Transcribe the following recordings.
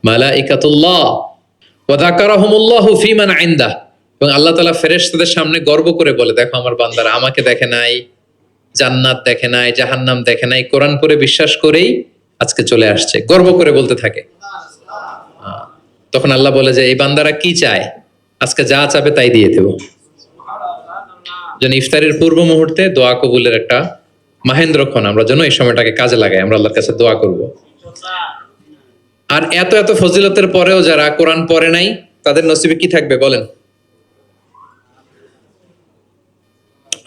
মালাইকাতুল্লাহ ওয়া যাকারাহুমুল্লাহু ফীমান ইনদাহ, এবং আল্লাহ তাআলা ফেরেশতাদের সামনে গর্ব করে বলে, দেখো আমার বান্দারা আমাকে দেখে নাই, জান্নাত দেখে নাই, জাহান্নাম দেখে নাই, কোরআন পড়ে বিশ্বাস করেই আজকে চলে আসছে, গর্ব করে বলতে থাকে। তখন আল্লাহ বলে যে এই বান্দারা কি চায়, আজকে যা চাবে তাই দিয়ে দেব। যেন ইফতারের পূর্ব মুহূর্তে দোয়া কবুলের একটা মাহেন্দ্রক্ষণ, আমরা যেন এই সময়টাকে কাজে লাগাই, আমরা আল্লাহর কাছে দোয়া করব। আর এত এত ফজিলতের পরেও যারা কোরআন পড়ে নাই তাদের নসিবে কি থাকবে বলেন?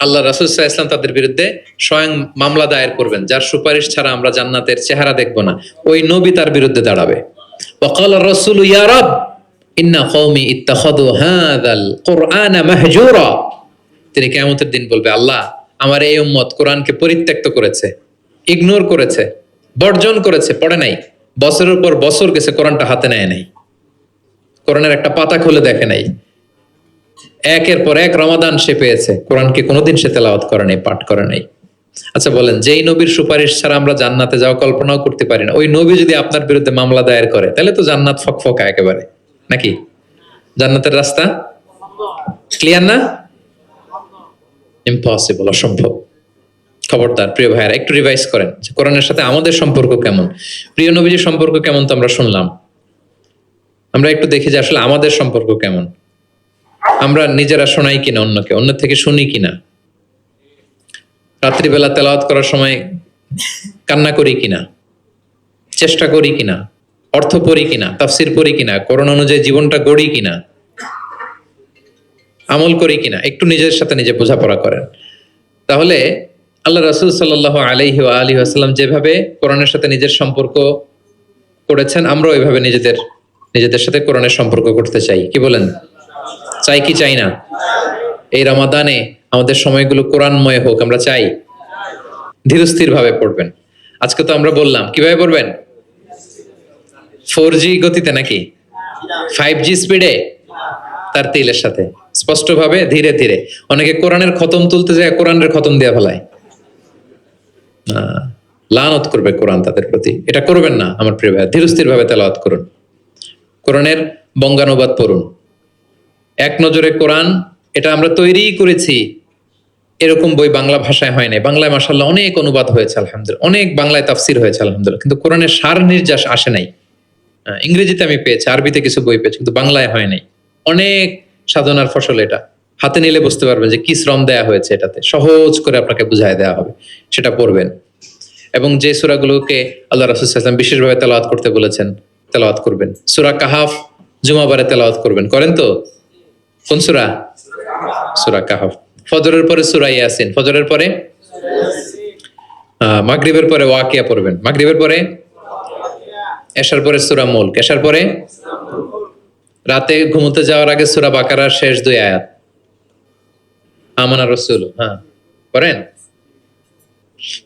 আল্লাহ রাসূল সাল্লাল্লাহু আলাইহি ওয়াসাল্লাম তাদের বিরুদ্ধে স্বয়ং মামলা দায়ের করবেন, যার সুপারিশ ছাড়া আমরা জান্নাতের চেহারা দেখব না। ওই নবী তার বিরুদ্ধে দাঁড়াবে। ওয়াকালা রাসূলু ইয়া রাব ইন্না কওমি ইত্তাখাযু হাযাল কুরআনা মাহজুরা। তিনি কিয়ামতের দিন বলবে, আল্লাহ আমার এই উম্মত কোরআনকে পরিত্যক্ত করেছে, ইগনোর করেছে, বর্জন করেছে, পড়ে নাই। বছরের পর বছর গেছে, কোরআনটা হাতে নেয় নাই, কোরআনের একটা পাতা খুলে দেখে নাই। একের পর এক রমাদান সে পেয়েছে, কোরআনকে কোনোদিন সে তেলাওয়াত করে নাই, পাঠ করে নাই। আচ্ছা বলেন, যেই নবীর সুপারিশ ছাড়া আমরা জান্নাতে যাওয়া কল্পনাও করতে পারি না, ওই নবী যদি আপনার বিরুদ্ধে মামলা দায়ের করে, তাহলে তো জান্নাত ফকফকা একেবারে, নাকি? জান্নাতের রাস্তা ক্লিয়ার না? ইম্পসিবল, অসম্ভব। খবরদার প্রিয় ভাইয়েরা, একটু রিভাইজ করেন যে কোরআনের সাথে আমাদের সম্পর্ক কেমন, প্রিয় নবীজির সম্পর্ক কেমন তো আমরা শুনলাম। আমরা একটু দেখি যে আসলে আমাদের সম্পর্ক কেমন। আমরা নিজেরা শোনাই কিনা অন্যকে, অন্য থেকে শুনি কিনা, রাত্রিবেলা তেলাওয়াত করার সময় কান্না করি কিনা, চেষ্টা করি কিনা, অর্থ পড়ি কিনা, তাফসির পড়ি কিনা, কোরআন অনুযায়ী জীবনটা গড়ি কিনা, আমল করি কিনা, একটু নিজের সাথে নিজে বোঝাপড়া করেন। তাহলে আল্লাহ রাসূল সাল্লাল্লাহু আলাইহি ওয়া আলিহি ওয়াসাল্লাম যেভাবে কোরআনের সাথে নিজের সম্পর্ক করেছেন, আমরা ওইভাবে নিজেদের সাথে কোরআনের সম্পর্ক করতে চাই। কি বলেন? চাই কি চাই না? এই রমাদানে আমাদের সময়গুলো কোরআনময় হোক, আমরা চাই। ধীরস্থির ভাবে পড়বেন। আজকে তো আমরা বললাম কিভাবে পড়বেন, 4G গতিতে নাকি 5G স্পিডে, তার তিলের সাথে স্পষ্ট ভাবে ধীরে ধীরে। অনেকে কোরআনের খতম তুলতে যায়, কোরআনের খতম দেয়া ফেলায়, লানত করবে কোরআন তাদের প্রতি। এটা করবেন না আমার প্রিয় ভাই, ধীরস্থির ভাবে তেলাওয়াত করুন, কোরআনের বঙ্গানুবাদ পড়ুন। এক নজরে কোরআন, এটা আমরা তৈরি করেছি, এরকম বই বাংলা ভাষায় হয় নাই। বাংলায় মাশাআল্লাহ অনেক অনুবাদ হয়েছে আলহামদুলিল্লাহ, অনেক বাংলায় তাফসির হয়েছে আলহামদুলিল্লাহ, কিন্তু কোরআনের সার নির্যাস আসে নাই। ইংরেজিতে আমি পেয়েছি, আরবিতে কিছু বই পেয়েছি, কিন্তু বাংলায় হয় নাই। অনেক সাধনার ফসল এটা, হাতে নিলে বুঝতে পারবেন যে কি শ্রম দেয়া হয়েছে এটাতে, সহজ করে আপনাকে বুঝায় দেওয়া হবে, সেটা পড়বেন। এবং যে সূরাগুলোকে আল্লাহ রাসূল সাল্লাল্লাহু আলাইহি ওয়াসাল্লাম বিশেষভাবে তেলাওয়াত করতে বলেছেন, তেলাওয়াত করবেন। সূরা কাহাফ জুমাবারে তেলাওয়াত করবেন, করেন তো? কোন সূরা? সূরা কাহাফ। ফজরের পরে সূরা ইয়াসিন, ফজরের পরে মাগরিবের পরে ওয়াকিয়া পড়বেন, মাগরিবের পরে এশার পরে সূরা মুলক, এশার পরে রাতে ঘুমোতে যাওয়ার আগে সূরা বাকারার শেষ 2 আয়াত, আমানা রাসূল, করেন।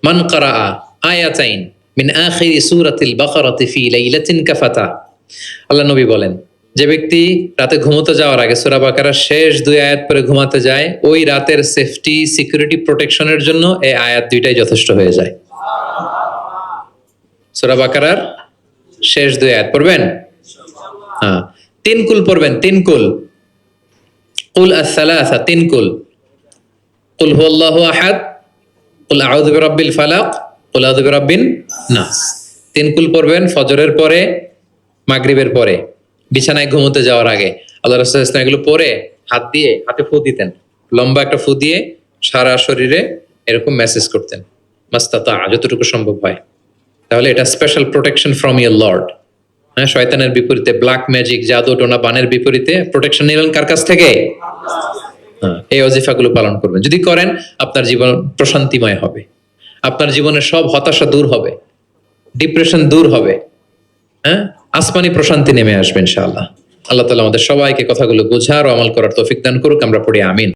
মান ক্বারাআ আয়াতাইন মিন আখিরি সূরাতিল বাকারাতি ফি লাইলাতিন কাফাতা। আল্লাহ নবী বলেন, যে ব্যক্তি রাতে ঘুমোতে যাওয়ার আগে সূরা বাকারার শেষ 2 আয়াত পরে ঘুমাতে যায়, ওই রাতের সেফটি, সিকিউরিটি, প্রোটেকশনের জন্য এই আয়াত 2টাই যথেষ্ট হয়ে যায়। সূরা বাকারার শেষ 2 আয়াত পড়বেন। 3 কুল পড়বেন, 3 কুল। কুল আস-সালাসা, 3 কুল। কুল হুয়াল্লাহু আহাদ, কুল আউযু বিরাব্বিল ফালাক, কুল আউযু বিরাব্বিন নাস। 3 কুল পড়বেন ফজরের পরে, মাগরিবের পরে, বিছানায় ঘুমোতে যাওয়ার আগে। আল্লাহ রাসূল সাল্লাল্লাহু আলাইহি ওয়াসাল্লাম এগুলো পরে হাতে ফু দিতেন, লম্বা একটা ফু দিয়ে সারা শরীরে এরকম মেসেজ করতেন, মাস্তাতা, যতটুকু সম্ভব হয়। তাহলে এটা special protection from your Lord. শয়তানের বিপরীতে, ব্ল্যাক ম্যাজিক, জাদু টোনা বানের বিপরীতে প্রোটেকশন নিলেন কার কাছ থেকে? এই ওজিফাগুলো পালন করবেন। যদি করেন, আপনার জীবন প্রশান্তিময় হবে, আপনার জীবনের সব হতাশা দূর হবে, ডিপ্রেশন দূর হবে, আসমানি প্রশান্তি নেমে আসবে ইনশাআল্লাহ। আল্লাহ তাআলা আমাদের সবাইকে কথাগুলো বোঝার ও আমল করার তৌফিক দান করুক। আমরা পড়ি আমিন।